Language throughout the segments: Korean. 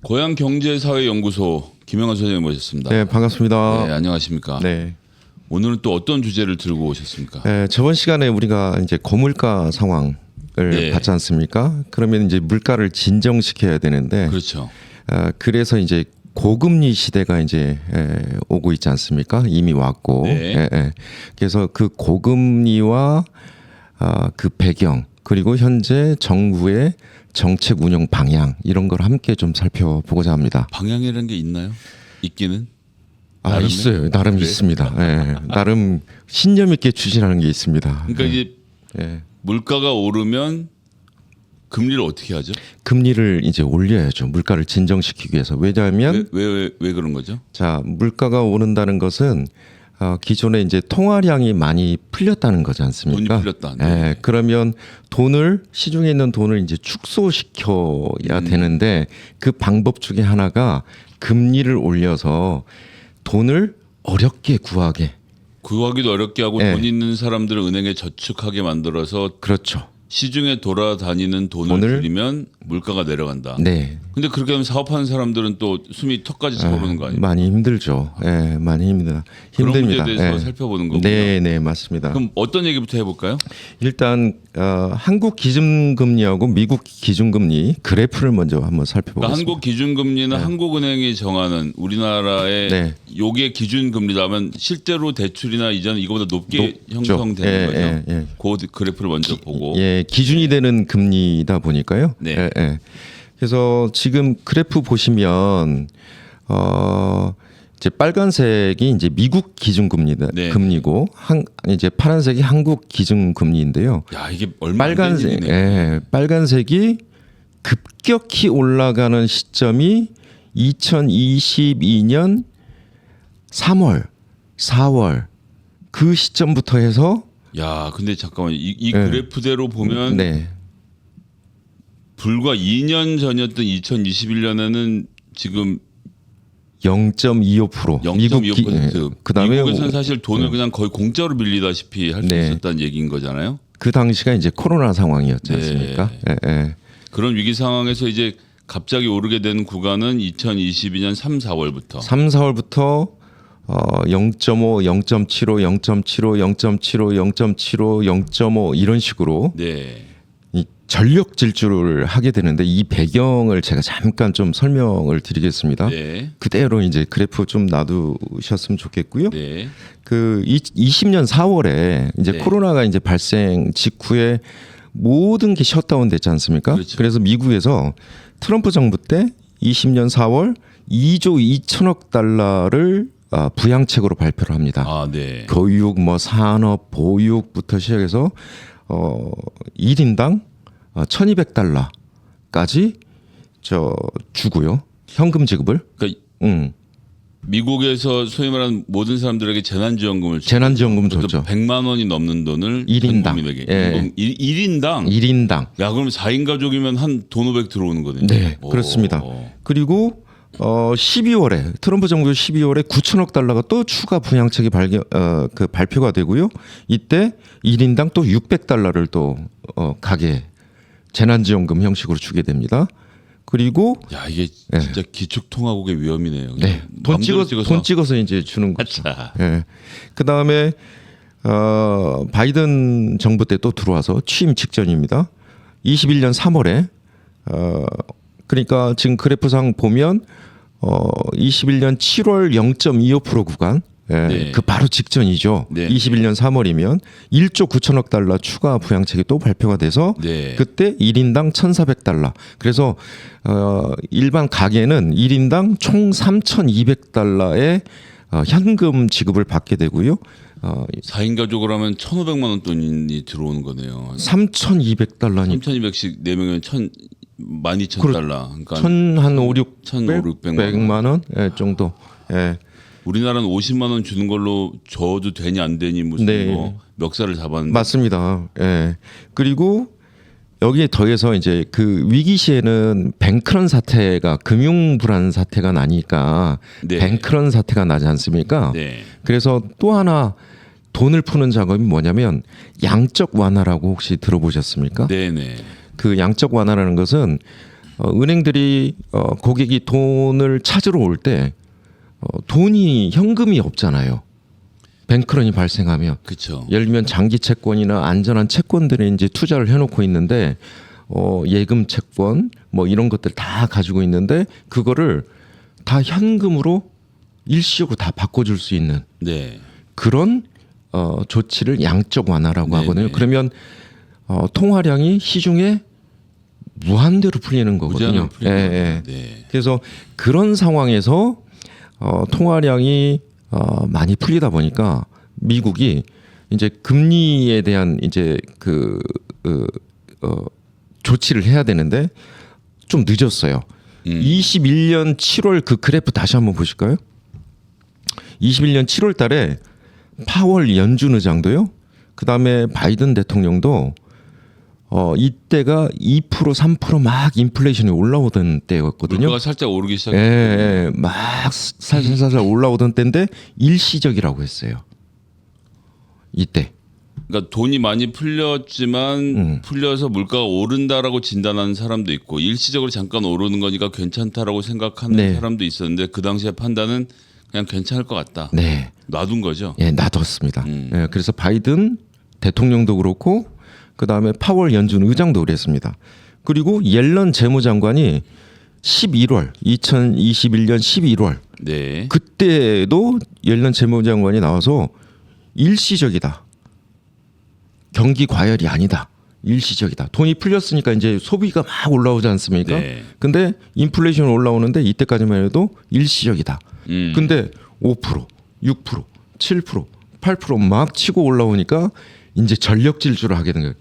고향경제사회연구소 김영환 선생님 모셨습니다. 네, 반갑습니다. 네, 안녕하십니까? 네. 오늘은 또 어떤 주제를 들고 오셨습니까? 네, 저번 시간에 우리가 이제 고물가 상황을 네. 봤지 않습니까? 그러면 이제 물가를 진정시켜야 되는데, 그렇죠. 그래서 이제 고금리 시대가 이제 오고 있지 않습니까? 이미 왔고, 네. 그래서 그 고금리와 그 배경 그리고 현재 정부의 정책 운영 방향 이런 걸 함께 좀 살펴보고자 합니다. 방향이라는 게 있나요? 있기는? 나름의? 있어요. 나름 그래? 있습니다. 나름 신념 있게 추진하는 게 있습니다. 그러니까 이제 물가가 오르면 금리를 어떻게 하죠? 금리를 이제 올려야죠. 물가를 진정시키기 위해서. 왜냐하면 왜 그런 거죠? 자, 물가가 오른다는 것은 기존에 이제 통화량이 많이 풀렸다는 거지 않습니까? 돈이 풀렸다. 네. 그러면 돈을 시중에 있는 돈을 이제 축소시켜야 되는데 그 방법 중에 하나가 금리를 올려서 돈을 어렵게 구하게. 구하기도 어렵게 하고 네. 돈 있는 사람들을 은행에 저축하게 만들어서 그렇죠. 시중에 돌아다니는 돈을 줄이면 물가가 내려간다. 네. 근데 그렇게 하면 사업하는 사람들은 또 숨이 턱까지 차오르는 거 아니에요? 많이 힘들죠. 많이 힘듭니다. 그런 문제에 대해서 살펴보는 거군요. 네, 맞습니다. 그럼 어떤 얘기부터 해볼까요? 일단 한국 기준금리하고 미국 기준금리 그래프를 먼저 한번 살펴보겠습니다. 그러니까 한국 기준금리는 한국은행이 정하는 우리나라의 네. 요게 기준금리라면 실제로 대출이나 이자는 이거보다 높게 높죠. 형성되는 거죠. 그 그래프를 먼저 보고. 기준이 되는 금리다 보니까요. 네. 그래서 지금 그래프 보시면 이제 빨간색이 이제 미국 기준금리다. 네. 금리고 이제 파란색이 한국 기준금리인데요. 야, 이게 얼마 안 되는 얘기네. 빨간색이 급격히 올라가는 시점이 2022년 3월, 4월 그 시점부터 해서 야, 근데 잠깐만 이 그래프대로 보면 불과 2년 전이었던 2021년에는 지금 0.25% 0.25%. 그다음에 미국에서는 사실 돈을 그냥 거의 공짜로 빌리다시피 할 수 있었다는 얘기인 거잖아요. 그 당시가 이제 코로나 상황이었지 않습니까? 그런 위기 상황에서 이제 갑자기 오르게 된 구간은 2022년 3, 4월부터 3, 4월부터 0.5, 0.75, 0.75, 0.75, 0.75, 0.5 이런 식으로 이 전력 질주를 하게 되는데 이 배경을 제가 잠깐 좀 설명을 드리겠습니다. 그대로 이제 그래프 좀 놔두셨으면 좋겠고요. 그 20년 4월에 이제 코로나가 이제 발생 직후에 모든 게 셧다운 됐지 않습니까? 그렇죠. 그래서 미국에서 트럼프 정부 때 20년 4월 2조 2천억 달러를 부양책으로 발표를 합니다. 교육, 뭐 산업, 보육부터 시작해서 1인당 1,200달러까지 주고요. 현금 지급을. 그러니까 미국에서 소위 말하는 모든 사람들에게 재난지원금을 줬죠. 100만 원이 넘는 돈을 1인당. 1인당. 1인당. 야, 그럼 4인 가족이면 한 돈 500 들어오는 거네요. 네, 그렇습니다. 그리고 12월에 트럼프 정부 12월에 9천억 달러가 또 추가 부양책이 발표가 되고요. 이때 1인당 또 600달러를 또 가계 재난지원금 형식으로 주게 됩니다. 그리고 야, 이게 진짜 기축통화국의 위험이네요. 돈 찍어서 이제 주는 거죠. 그다음에 바이든 정부 때 또 들어와서 취임 직전입니다. 21년 3월에 그러니까 지금 그래프상 보면 21년 7월 0.25% 구간 그 바로 직전이죠. 21년 3월이면 1조 9천억 달러 추가 부양책이 또 발표가 돼서 그때 1인당 1,400달러. 그래서 일반 가게는 1인당 총 3,200달러의 현금 지급을 받게 되고요. 4인 가족을 하면 1,500만 원 돈이 들어오는 거네요. 3,200달러니까 3,200씩 4명이면 12,000달러. 그러니까 한 5, 600만 원 정도. 우리나라는 50만 원 주는 걸로 저도 되니 안 되니 무슨 뭐 멱살을 잡았는데. 맞습니다. 그리고 여기에 더해서 이제 그 위기 시에는 뱅크런 사태가 금융 불안 사태가 나니까 뱅크런 사태가 나지 않습니까? 그래서 또 하나 돈을 푸는 작업이 뭐냐면 양적 완화라고 혹시 들어보셨습니까? 네네. 그 양적 완화라는 것은 은행들이 고객이 돈을 찾으러 올 때 돈이 현금이 없잖아요. 뱅크런이 발생하면 그렇죠. 예를 들면 장기 채권이나 안전한 채권들에 이제 투자를 해놓고 있는데 예금 채권 뭐 이런 것들 다 가지고 있는데 그거를 다 현금으로 일시적으로 다 바꿔줄 수 있는 네. 그런 조치를 양적 완화라고 네네. 하거든요. 그러면 통화량이 시중에 무한대로 풀리는 거거든요. 무제한으로 풀리는 예. 네. 그래서 그런 상황에서 통화량이 많이 풀리다 보니까 미국이 이제 금리에 대한 이제 조치를 해야 되는데 좀 늦었어요. 21년 7월 그 그래프 다시 한번 보실까요? 21년 7월 달에 파월 연준 의장도요. 그다음에 바이든 대통령도 이때가 2% 3% 막 인플레이션이 올라오던 때였거든요. 물가가 살짝 오르기 시작. 예, 막 살살 올라오던 때인데 일시적이라고 했어요. 이때. 그러니까 돈이 많이 풀렸지만 풀려서 물가가 오른다라고 진단하는 사람도 있고 일시적으로 잠깐 오르는 거니까 괜찮다라고 생각하는 네. 사람도 있었는데 그 당시에 판단은 그냥 괜찮을 것 같다. 네. 놔둔 거죠. 예, 놔뒀습니다. 예, 그래서 바이든 대통령도 그렇고 그다음에 파월 연준 의장도 그랬습니다. 그리고 옐런 재무장관이 11월 2021년 11월 네. 그때도 옐런 재무장관이 나와서 일시적이다. 경기 과열이 아니다. 일시적이다. 돈이 풀렸으니까 이제 소비가 막 올라오지 않습니까? 네. 근데 인플레이션 올라오는데 이때까지만 해도 일시적이다. 근데 5%, 6%, 7%, 8%막 치고 올라오니까 이제 전력 질주를 하게 된 거예요.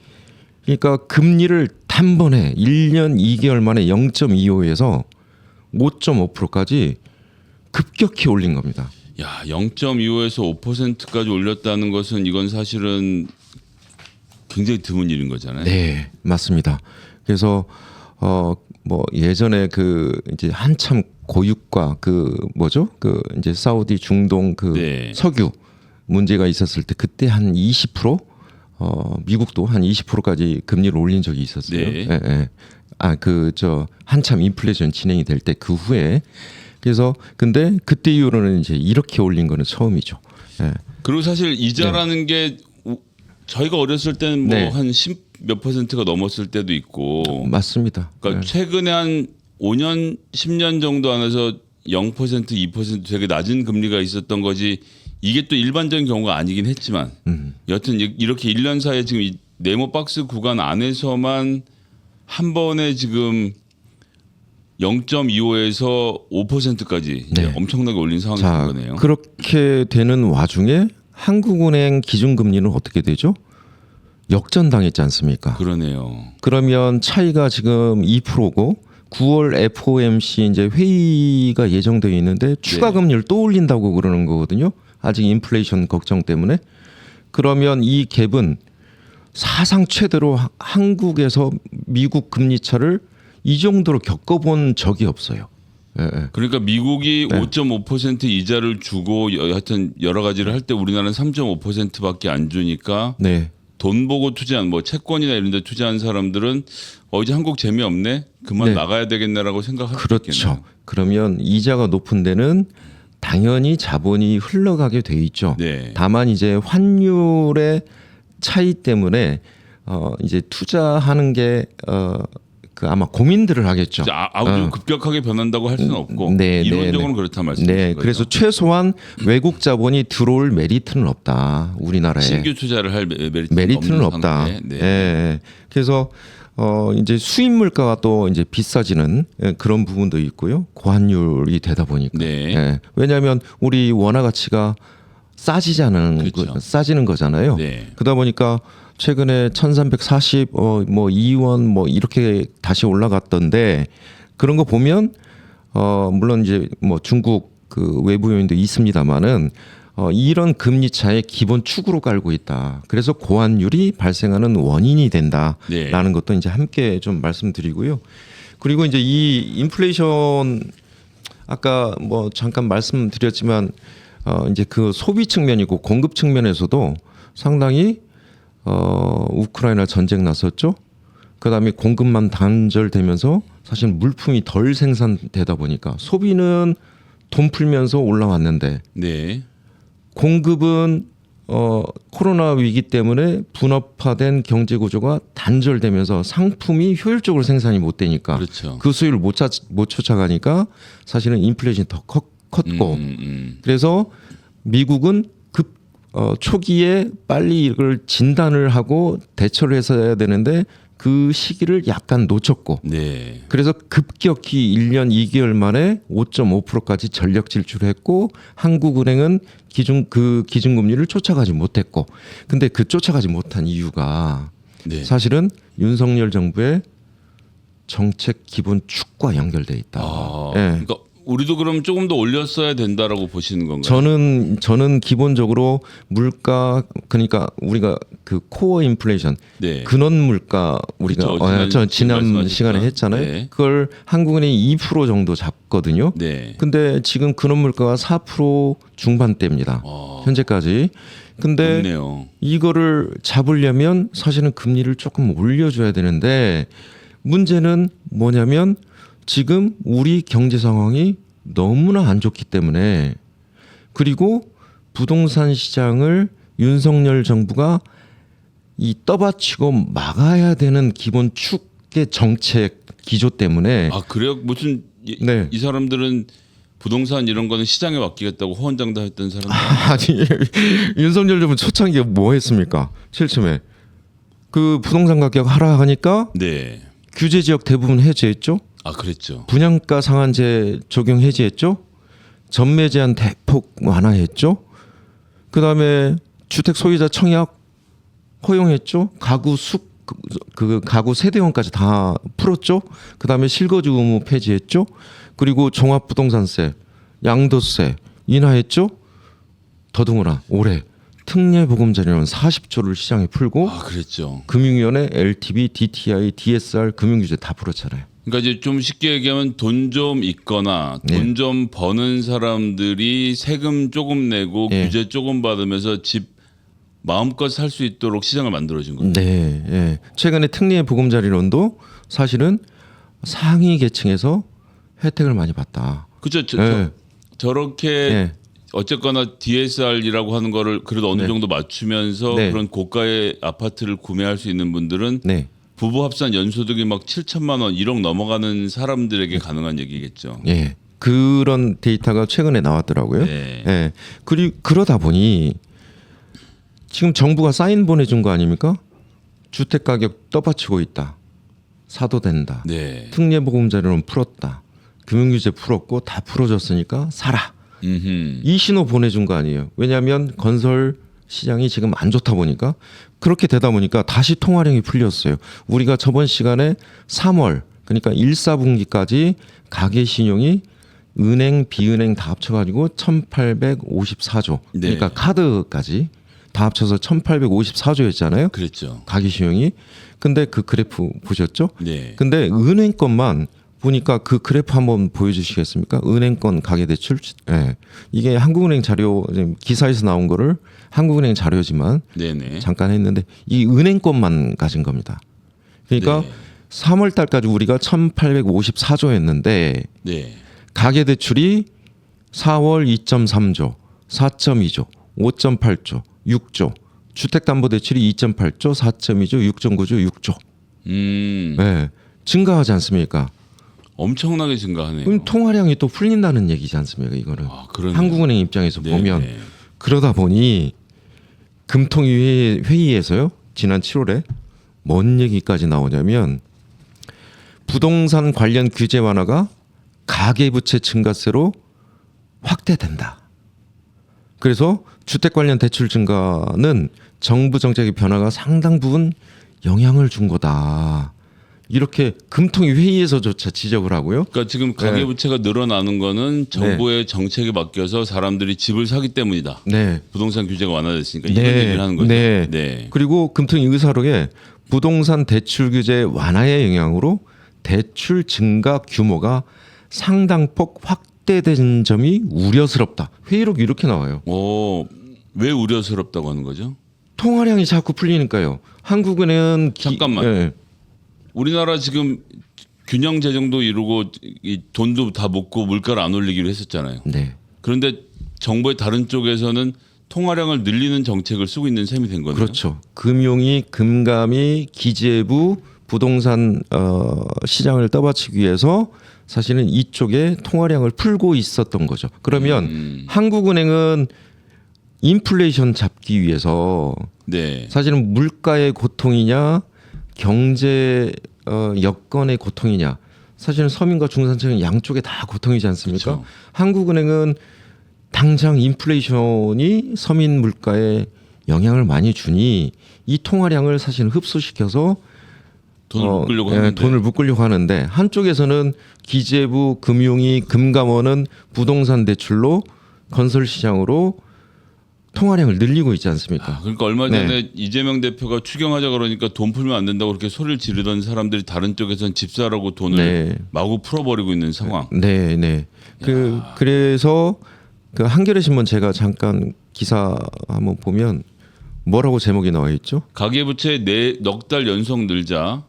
그러니까 금리를 단번에 1년 2개월 만에 0.25에서 5.5%까지 급격히 올린 겁니다. 야, 0.25에서 5%까지 올렸다는 것은 이건 사실은 굉장히 드문 일인 거잖아요. 네, 맞습니다. 그래서 뭐 예전에 그 이제 한참 고유가 그 뭐죠? 그 이제 사우디 중동 그 네. 석유 문제가 있었을 때 그때 한 20% 미국도 한 20%까지 금리를 올린 적이 있었어요. 네. 예, 예. 한참 인플레이션 진행이 될 때 그 후에 그래서 근데 그때 이후로는 이제 이렇게 올린 거는 처음이죠. 예. 그리고 사실 이자라는 게 저희가 어렸을 때는 뭐 네. 한 10 몇 퍼센트가 넘었을 때도 있고 맞습니다. 그러니까 예. 최근에 한 5년 10년 정도 안에서 0% 2% 되게 낮은 금리가 있었던 거지 이게 또 일반적인 경우가 아니긴 했지만 여튼 이렇게 1년 사이에 지금 이 네모 박스 구간 안에서만 한 번에 지금 0.25에서 5%까지 네. 엄청나게 올린 상황이 된 자, 거네요. 그렇게 되는 와중에 한국은행 기준금리는 어떻게 되죠? 역전당했지 않습니까? 그러네요. 그러면 차이가 지금 2%고 9월 FOMC 이제 회의가 예정되어 있는데 추가 금리를 또 올린다고 그러는 거거든요. 아직 인플레이션 걱정 때문에. 그러면 이 갭은 사상 최대로 한국에서 미국 금리 차를 이 정도로 겪어본 적이 없어요. 예, 예. 그러니까 미국이 네. 5.5% 이자를 주고 하여튼 여러 가지를 할 때 우리나라는 3.5%밖에 안 주니까 네. 돈 보고 투자한 뭐 채권이나 이런 데 투자한 사람들은 이제 한국 재미없네. 그만 네. 나가야 되겠네라고 생각할 수 그렇죠. 있겠네요. 그러면 이자가 높은 데는 당연히 자본이 흘러가게 돼 있죠. 네. 다만 이제 환율의 차이 때문에 이제 투자하는 게 그 아마 고민들을 하겠죠. 아주 급격하게 변한다고 할 수는 없고 네, 이론적으로는 네. 그렇다 말씀이신 네, 거죠. 그래서 최소한 외국 자본이 들어올 메리트는 없다. 우리나라에 신규 투자를 할 메리트는 없는 없다. 상태에. 네. 예. 그래서 이제 수입 물가가 또 이제 비싸지는 그런 부분도 있고요. 고환율이 되다 보니까. 네. 예. 왜냐하면 우리 원화 가치가 싸지는 그렇죠. 싸지는 거잖아요. 네. 그러다 보니까 최근에 1340 뭐 2원 뭐 이렇게 다시 올라갔던데 그런 거 보면 물론 이제 뭐 중국 그 외부 요인도 있습니다만은 이런 금리 차의 기본 축으로 깔고 있다. 그래서 고환율이 발생하는 원인이 된다라는 네. 것도 이제 함께 좀 말씀드리고요. 그리고 이제 이 인플레이션 아까 뭐 잠깐 말씀드렸지만 이제 그 소비 측면이고 공급 측면에서도 상당히 우크라이나 전쟁 났었죠. 그다음에 공급만 단절되면서 사실 물품이 덜 생산되다 보니까 소비는 돈 풀면서 올라왔는데 네. 공급은 코로나 위기 때문에 분업화된 경제 구조가 단절되면서 상품이 효율적으로 생산이 못 되니까 그렇죠. 그 수요를 못 쫓아가니까 사실은 인플레이션이 더 컸고 그래서 미국은 초기에 빨리 이걸 진단을 하고 대처를 해야 되는데 그 시기를 약간 놓쳤고 네. 그래서 급격히 1년 2개월 만에 5.5%까지 전력 질출했고 한국은행은 기준금리를 쫓아가지 못했고 근데 그 쫓아가지 못한 이유가 네. 사실은 윤석열 정부의 정책 기본 축과 연결돼 있다. 아, 예. 그러니까 우리도 그럼 조금 더 올렸어야 된다라고 보시는 건가요? 저는 기본적으로 물가 그러니까 우리가 그 코어 인플레이션 네. 근원 물가 우리가 그렇죠. 지난 말씀하셨죠. 시간에 했잖아요. 네. 그걸 한국은행이 2% 정도 잡거든요. 네. 근데 지금 근원 물가가 4% 중반대입니다. 현재까지. 근데 높네요. 이거를 잡으려면 사실은 금리를 조금 올려줘야 되는데 문제는 뭐냐면 지금 우리 경제 상황이 너무나 안 좋기 때문에 그리고 부동산 시장을 윤석열 정부가 이 떠받치고 막아야 되는 기본 축의 정책 기조 때문에 아 그래요? 무슨 네. 이 사람들은 부동산 이런 거는 시장에 맡기겠다고 호언장담했던 사람들. 아니 윤석열 정부 초창기에 뭐 했습니까? 7쯤에 그 부동산 가격 하락하니까 네. 규제 지역 대부분 해제했죠. 아 그랬죠. 분양가 상한제 적용 해제했죠. 전매 제한 대폭 완화했죠. 그다음에 주택 소유자 청약 허용했죠. 가구 가구 세대원까지 다 풀었죠. 그다음에 실거주 의무 폐지했죠. 그리고 종합부동산세, 양도세 인하했죠. 더더구나 올해 특례보금자리론 40조를 시장에 풀고 아 그랬죠. 금융위원회, LTV, DTI, DSR 금융규제 다 풀었잖아요. 그러니까 이제 좀 쉽게 얘기하면 돈 좀 있거나 돈 좀 버는 사람들이 세금 조금 내고 네. 규제 조금 받으면서 집 마음껏 살 수 있도록 시장을 만들어준 거예요. 네, 예. 최근에 특례 보금자리론도 사실은 상위 계층에서 혜택을 많이 봤다. 그렇죠. 네. 저렇게 예. 어쨌거나 DSR이라고 하는 거를 그래도 어느 네. 정도 맞추면서 네. 그런 고가의 아파트를 구매할 수 있는 분들은 네, 부부 합산 연소득이 막 7천만 원, 1억 넘어가는 사람들에게 가능한 얘기겠죠. 예. 그런 데이터가 최근에 나왔더라고요. 네. 예. 그리고 그러다 보니 지금 정부가 사인 보내준 거 아닙니까? 주택 가격 떠받치고 있다. 사도 된다. 네. 특례 보금자리론 풀었다. 금융규제 풀었고 다 풀어줬으니까 사라. 음흠. 이 신호 보내준 거 아니에요. 왜냐하면 건설 시장이 지금 안 좋다 보니까 그렇게 되다 보니까 다시 통화량이 풀렸어요. 우리가 저번 시간에 3월 그러니까 1, 4분기까지 가계 신용이 은행, 비은행 다 합쳐가지고 1,854조. 그러니까 네. 카드까지 다 합쳐서 1,854조였잖아요. 그랬죠. 가계 신용이. 근데 그 그래프 보셨죠? 네. 근데 은행 것만 보니까 그 그래프 한번 보여주시겠습니까? 은행권 가계대출. 예. 이게 한국은행 자료 지금 기사에서 나온 거를 한국은행 자료지만 네네. 잠깐 했는데 이 은행권만 가진 겁니다. 그러니까 네. 3월 달까지 우리가 1,854조였는데 네. 가계대출이 4월 2.3조, 4.2조, 5.8조, 6조. 주택담보대출이 2.8조, 4.2조, 6.9조, 6조. 네. 증가하지 않습니까? 엄청나게 증가하네요. 그럼 통화량이 또 풀린다는 얘기지 않습니까? 이거는 아, 그러네요. 한국은행 입장에서 네, 보면 네. 그러다 보니 금통위 회의에서요 지난 7월에 뭔 얘기까지 나오냐면 부동산 관련 규제 완화가 가계부채 증가세로 확대된다. 그래서 주택 관련 대출 증가는 정부 정책의 변화가 상당 부분 영향을 준 거다. 이렇게 금통위 회의에서조차 지적을 하고요. 그러니까 지금 가계부채가 늘어나는 거는 정부의 정책에 맡겨서 사람들이 집을 사기 때문이다. 네. 부동산 규제가 완화됐으니까 이런 얘기를 하는 거죠. 네. 네. 그리고 금통위 의사록에 부동산 대출 규제 완화의 영향으로 대출 증가 규모가 상당폭 확대된 점이 우려스럽다. 회의록이 이렇게 나와요. 왜 우려스럽다고 하는 거죠? 통화량이 자꾸 풀리니까요. 한국은행은 잠깐만. 예. 우리나라 지금 균형 재정도 이루고 이 돈도 다 먹고 물가를 안 올리기로 했었잖아요. 네. 그런데 정부의 다른 쪽에서는 통화량을 늘리는 정책을 쓰고 있는 셈이 된 거네요. 그렇죠. 금융이 금감이 기재부 부동산 시장을 떠받치기 위해서 사실은 이쪽에 통화량을 풀고 있었던 거죠. 그러면 한국은행은 인플레이션 잡기 위해서 네. 사실은 물가의 고통이냐 경제 여건의 고통이냐 사실은 서민과 중산층은 양쪽에 다 고통이지 않습니까? 그렇죠. 한국은행은 당장 인플레이션이 서민 물가에 영향을 많이 주니 이 통화량을 사실 흡수시켜서 돈을 묶으려고 하는데 돈을 묶으려고 하는데 한쪽에서는 기재부 금융위 금감원은 부동산 대출로 건설 시장으로 통화량을 늘리고 있지 않습니까? 그러니까 얼마 전에 네. 이재명 대표가 추경하자 그러니까 돈 풀면 안 된다고 그렇게 소리를 지르던 사람들이 다른 쪽에서는 집 사라고 돈을 네. 마구 풀어버리고 있는 상황. 네, 네. 그래서 그 한겨레 신문 제가 잠깐 기사 한번 보면 뭐라고 제목이 나와 있죠? 가계부채 넉 달 연속 늘자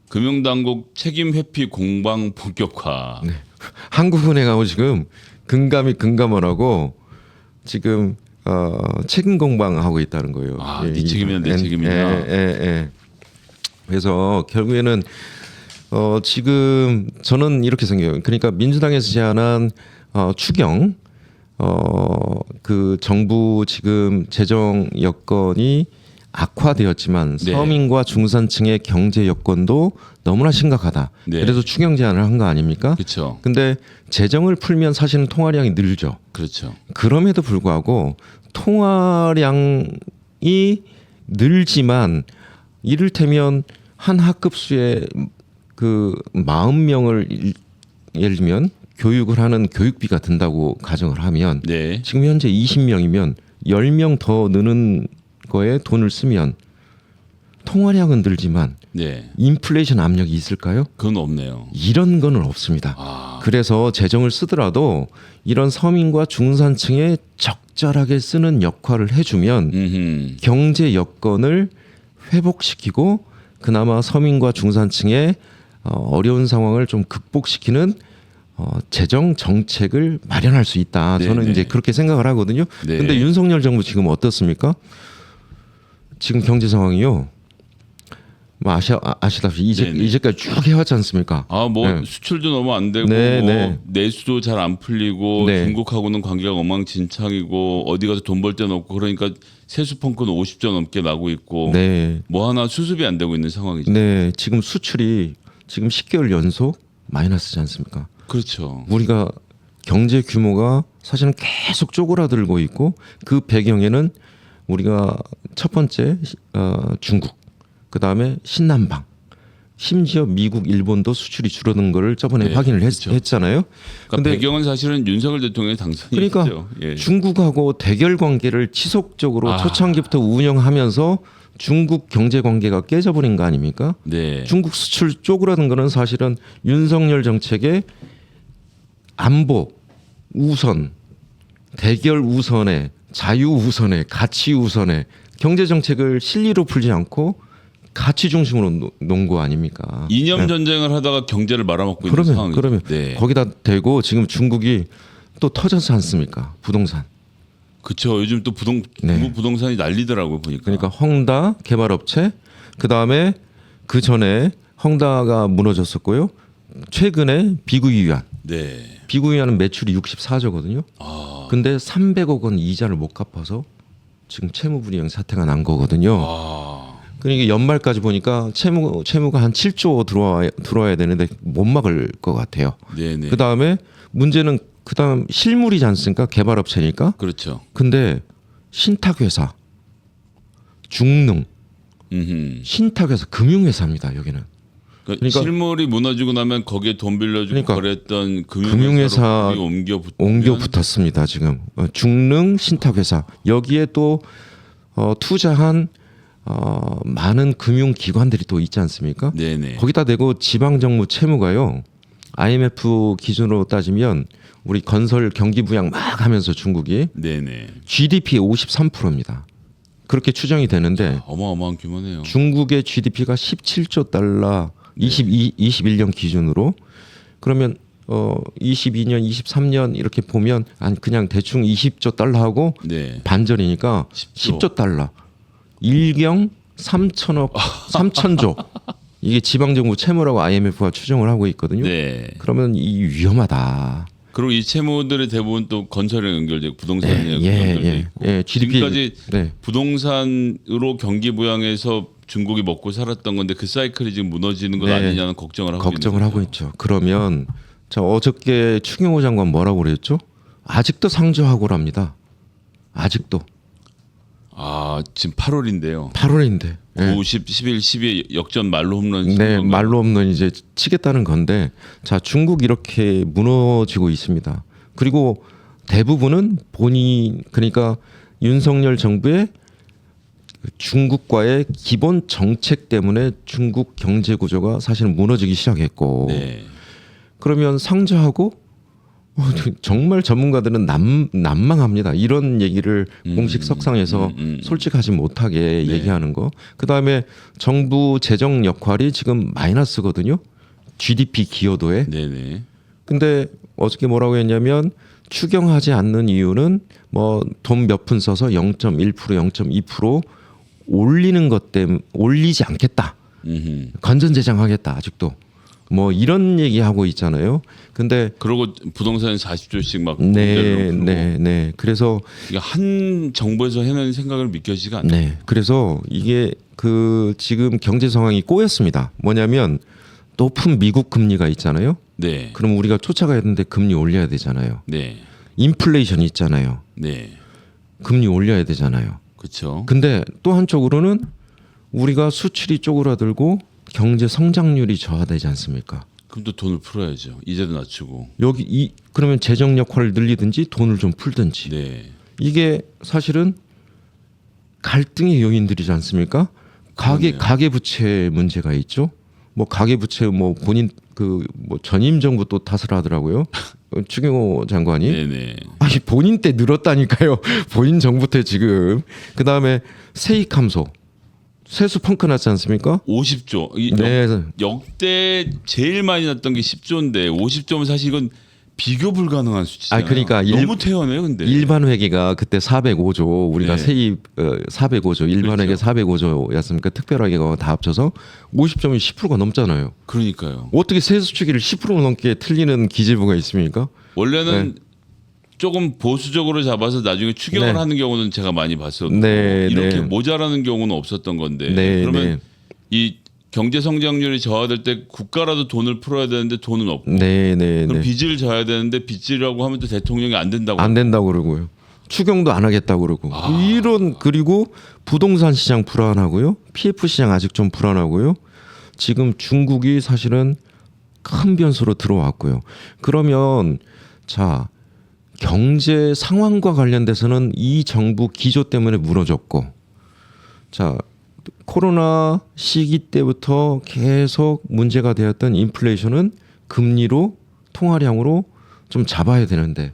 금융당국 책임 회피 공방 본격화. 네. 한국은행하고 지금 금감이 금감원하고 지금 책임 공방하고 있다는 거예요. 아, 네 책임이냐 내 책임이냐. 그래서 결국에는 지금 저는 이렇게 생각해요. 그러니까 민주당에서 제안한 추경 그 정부 지금 재정 여건이 악화되었지만 네. 서민과 중산층의 경제 여건도 너무나 심각하다. 네. 그래서 추경 제안을 한 거 아닙니까? 그렇죠. 근데 재정을 풀면 사실은 통화량이 늘죠. 그렇죠. 그럼에도 불구하고 통화량이 늘지만 이를테면 한 학급수에 그 40명을 예를 들면 교육을 하는 교육비가 든다고 가정을 하면 네. 지금 현재 20명이면 10명 더 느는 거에 돈을 쓰면 통화량은 늘지만 네. 인플레이션 압력이 있을까요? 그건 없네요. 이런 거는 없습니다. 아, 그래서 재정을 쓰더라도 이런 서민과 중산층에 적절하게 쓰는 역할을 해주면 경제 여건을 회복시키고 그나마 서민과 중산층의 어려운 상황을 좀 극복시키는 재정 정책을 마련할 수 있다. 저는 네네. 이제 그렇게 생각을 하거든요. 네. 근데 윤석열 정부 지금 어떻습니까? 지금 경제 상황이요. 뭐 아시다시피 네네. 이제까지 쭉 해왔지 않습니까? 아, 뭐 네. 수출도 너무 안 되고 네, 뭐 네. 내수도 잘 안 풀리고 네. 중국하고는 관계가 엉망진창이고 어디 가서 돈 벌 데는 없고 그러니까 세수 펑크는 50조 넘게 나고 있고 네. 뭐 하나 수습이 안 되고 있는 상황이죠. 네, 지금 수출이 지금 10개월 연속 마이너스지 않습니까? 그렇죠. 우리가 경제 규모가 사실은 계속 쪼그라들고 있고 그 배경에는 우리가 첫 번째 중국, 그 다음에 신남방, 심지어 미국, 일본도 수출이 줄어든 거를 저번에 네, 확인을 그렇죠. 했잖아요. 그러니까 배경은 사실은 윤석열 대통령의 당선이죠. 그러니까 예. 중국하고 대결 관계를 지속적으로 아. 초창기부터 운영하면서 중국 경제 관계가 깨져버린 거 아닙니까? 네. 중국 수출 쪼그라든 거는 사실은 윤석열 정책의 안보 우선, 대결 우선에, 자유 우선에, 가치 우선에 경제 정책을 실리로 풀지 않고 가치 중심으로 놓은 거 아닙니까? 이념 전쟁을 하다가 경제를 말아먹고 있는 그러면 상황이죠. 그러면 네. 거기다 대고 지금 중국이 또 터졌지 않습니까? 부동산. 그렇죠. 요즘 또 네. 중국 부동산이 난리더라고요 보니까. 그러니까 헝다 개발업체 그 다음에 그 전에 헝다가 무너졌었고요. 최근에 비구이유안. 네. 비구이유안은 매출이 64조거든요. 아. 근데 300억 원 이자를 못 갚아서 지금 채무불이행 사태가 난 거거든요. 아. 그러니까 연말까지 보니까 채무가 한 7조 들어와야 되는데 못 막을 것 같아요. 네네. 그 다음에 문제는 그다음 실물이지 않습니까? 개발업체니까. 그렇죠. 근데 신탁회사, 중능, 신탁회사, 금융회사입니다. 여기는. 그러니까 실물이 무너지고 나면 거기에 돈 빌려주고 그러니까 거래했던 금융회사 금융회사로 옮겨 붙었습니다. 지금 중능 신탁회사 여기에 또 투자한 많은 금융기관들이 또 있지 않습니까? 네네. 거기다 대고 지방정부 채무가요. IMF 기준으로 따지면 우리 건설 경기 부양 막 하면서 중국이 네네. GDP의 53%입니다. 그렇게 추정이 되는데 어마어마한 규모네요. 중국의 GDP가 17조 달러 21년 기준으로. 그러면 22년, 23년 이렇게 보면 그냥 대충 20조 달러 하고 네. 반전이니까 10조 달러. 1경 3천억, 3천조. 이게 지방정부 채무라고 IMF가 추정을 하고 있거든요. 네. 그러면 이 위험하다. 그리고 이 채무들의 대부분 또 건설에 연결되고 부동산에 연결돼 있고 GDP, 지금까지 네. 부동산으로 경기 부양해서 중국이 먹고 살았던 건데 그 사이클이 지금 무너지는 것 네. 아니냐는 걱정을 하고 있죠. 그러면 자 어저께 추경호 장관 뭐라고 그랬죠? 아직도 상저하고랍니다. 아직도. 아 지금 8월인데요. 8월인데. 9, 10, 11, 12 역전 말로 홈런. 네, 말로 없는 이제 치겠다는 건데 자 중국 이렇게 무너지고 있습니다. 그리고 대부분은 본인 그러니까 윤석열 정부의 중국과의 기본 정책 때문에 중국 경제 구조가 사실은 무너지기 시작했고 네. 그러면 상저하고 정말 전문가들은 난망합니다. 이런 얘기를 공식 석상에서 솔직하지 못하게 네. 얘기하는 거. 그다음에 정부 재정 역할이 지금 마이너스거든요. GDP 기여도에. 네네. 근데 어저께 뭐라고 했냐면 추경하지 않는 이유는 뭐 돈 몇 푼 써서 0.1% 0.2% 올리는 것 때문에 올리지 않겠다. 건전 재정하겠다. 아직도. 뭐 이런 얘기하고 있잖아요. 근데 그러고 부동산 40조씩 막 네. 그래서 이게 한 정부에서 해낸 생각을 믿겨지지가 않아요. 네. 그래서 이게 그 지금 경제 상황이 꼬였습니다. 뭐냐면 높은 미국 금리가 있잖아요. 네. 그럼 우리가 쫓아가야 되는데 금리 올려야 되잖아요. 네. 인플레이션이 있잖아요. 네. 금리 올려야 되잖아요. 그렇죠. 근데 또 한쪽으로는 우리가 수출이 쪼그라들고 경제 성장률이 저하되지 않습니까? 그럼 또 돈을 풀어야죠. 이자도 낮추고. 여기 그러면 재정 역할을 늘리든지 돈을 좀 풀든지. 네. 이게 사실은 갈등의 요인들이지 않습니까? 가계 부채 문제가 있죠. 뭐 가계 부채 뭐 본인 그 뭐 전임 정부 또 탓을 하더라고요. 추경호 장관이. 네네. 아니 본인 때 늘었다니까요. 본인 정부 때 지금. 그다음에 세익 감소. 세수 펑크 났지 않습니까? 50조. 네. 역대 제일 많이 났던 게 10조인데 50조면 사실 이건 비교 불가능한 수치잖아요. 그러니까 너무 태연해요, 근데. 일반 회계가 그때 405조 우리가 네. 세입 405조 일반 회계 그렇죠. 405조였습니까? 특별 회계가 다 합쳐서 50점이 10%가 넘잖아요. 그러니까요. 어떻게 세수 추기를 10% 넘게 틀리는 기재부가 있습니까? 원래는 조금 보수적으로 잡아서 나중에 추경을 네. 하는 경우는 제가 많이 봤었고 네, 이렇게 네. 모자라는 경우는 없었던 건데 네, 그러면 이 경제 성장률이 저하될 때 국가라도 돈을 풀어야 되는데 돈은 없고 네. 그럼 빚을 져야 되는데 빚지라고 하면 또 대통령이 안 된다고. 안 된다고 그러고요. 추경도 안 하겠다고 그러고. 이런 그리고 부동산 시장 불안하고요. PF 시장 아직 좀 불안하고요. 지금 중국이 사실은 큰 변수로 들어왔고요. 그러면 자 경제 상황과 관련돼서는 이 정부 기조 때문에 무너졌고, 자 코로나 시기 때부터 계속 문제가 되었던 인플레이션은 금리로 통화량으로 좀 잡아야 되는데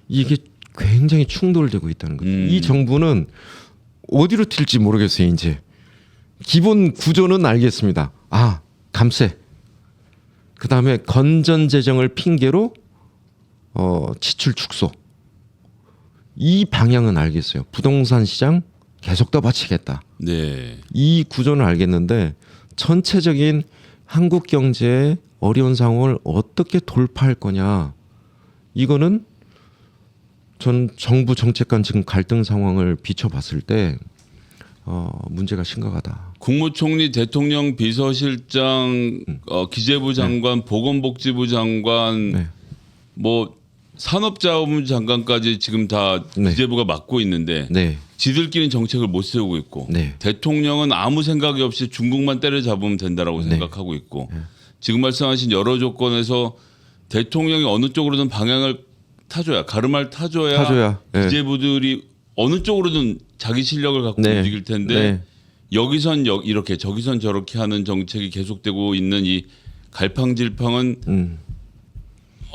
이게 굉장히 충돌되고 있다는 거죠. 이 정부는 어디로 튈지 모르겠어요. 이제 기본 구조는 알겠습니다. 감세. 그다음에 건전 재정을 핑계로 지출 축소. 이 방향은 알겠어요. 부동산 시장 계속 떠받치겠다. 네. 이 구조는 알겠는데 전체적인 한국 경제의 어려운 상황을 어떻게 돌파할 거냐. 이거는 전 정부 정책 간 지금 갈등 상황을 비춰봤을 때 문제가 심각하다. 국무총리, 대통령, 비서실장, 기재부 장관, 보건복지부 장관, 네. 뭐 산업자원부 장관까지 지금 다 네. 기재부가 맡고 있는데 네, 지들끼리는 정책을 못 세우고 있고 네. 대통령은 아무 생각이 없이 중국만 때려잡으면 된다라고 네. 생각하고 있고 지금 말씀하신 여러 조건에서 대통령이 어느 쪽으로든 방향을 가르마를 타줘야 네. 기재부들이 어느 쪽으로든 자기 실력을 갖고 네. 움직일 텐데 네. 여기선 이렇게 저기선 저렇게 하는 정책이 계속되고 있는 이 갈팡질팡은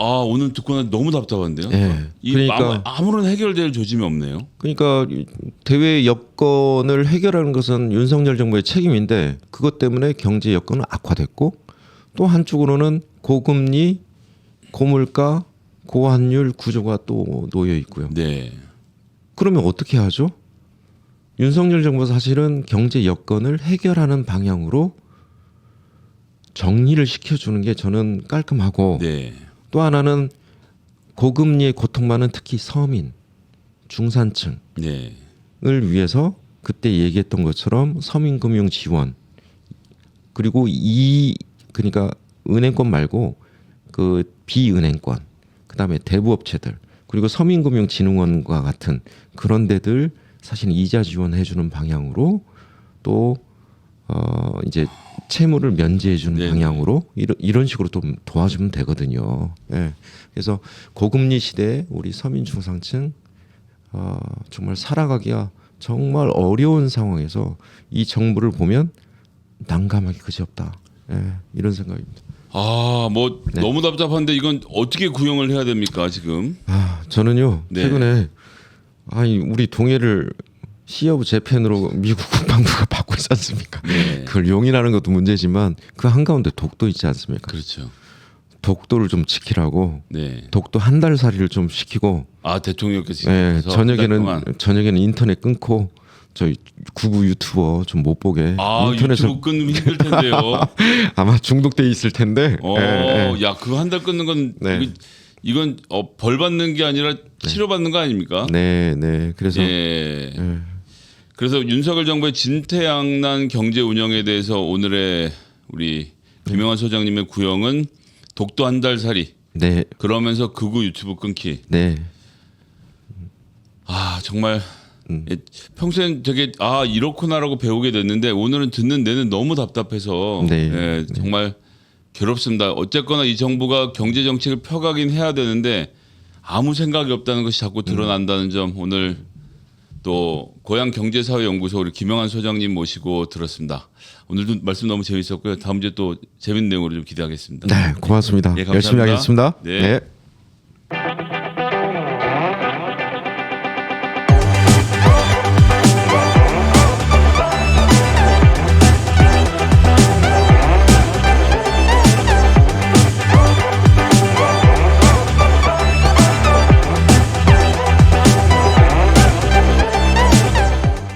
오늘 듣고 나 너무 답답한데요. 네. 이 그러니까 아무런 해결될 조짐이 없네요. 그러니까 대외 여건을 해결하는 것은 윤석열 정부의 책임인데 그것 때문에 경제 여건은 악화됐고 또 한쪽으로는 고금리, 고물가, 고환율 구조가 또 놓여 있고요. 네. 그러면 어떻게 하죠? 윤석열 정부 사실은 경제 여건을 해결하는 방향으로 정리를 시켜주는 게 저는 깔끔하고 네. 또 하나는 고금리의 고통많은 특히 서민, 중산층을 네. 위해서 그때 얘기했던 것처럼 서민금융 지원 그리고 그러니까 은행권 말고 그 비은행권 그다음에 대부업체들 그리고 서민금융진흥원과 같은 그런 데들 사실 이자 지원해주는 방향으로 또 이제 채무를 면제해주는 네네. 방향으로 이런 식으로 좀 도와주면 되거든요. 예. 그래서 고금리 시대에 우리 서민 중상층 정말 살아가기가 정말 어려운 상황에서 이 정부를 보면 난감하기 그지없다. 예. 이런 생각입니다. 뭐 네. 너무 답답한데 이건 어떻게 구형을 해야 됩니까 지금? 저는요 네. 최근에 우리 동해를 시어브 재팬으로 미국 국방부가 받고 있지 않습니까? 네. 그걸 용인하는 것도 문제지만 그 한가운데 독도 있지 않습니까? 그렇죠. 독도를 좀 지키라고 네. 독도 한 달 살이를 좀 시키고 대통령께서 예, 저녁에는 저녁에는 인터넷 끊고 저희 구구 유튜버 좀 못 보게 인터넷을 유튜브 끊으면 힘들 텐데요. 아마 중독돼 있을 텐데 야 그거 한 달 끊는 건 네. 이건 벌 받는 게 아니라 치료 받는 거 아닙니까? 네, 그래서 예. 그래서 윤석열 정부의 진퇴양난 경제 운영에 대해서 오늘의 우리 김영환 소장님의 구형은 독도 한 달 살이. 네, 그러면서 극우 유튜브 끊기. 네, 정말 평소엔 되게 이렇구나라고 배우게 됐는데 오늘은 듣는 내내 너무 답답해서 네. 정말 괴롭습니다. 어쨌거나 이 정부가 경제 정책을 펴가긴 해야 되는데 아무 생각이 없다는 것이 자꾸 드러난다는 점 오늘 또 고향경제사회연구소 우리 김영환 소장님 모시고 들었습니다. 오늘도 말씀 너무 재밌었고요. 다음 주에 또 재밌는 내용으로 좀 기대하겠습니다. 네, 고맙습니다. 예, 감사합니다. 열심히 하겠습니다. 네. 네.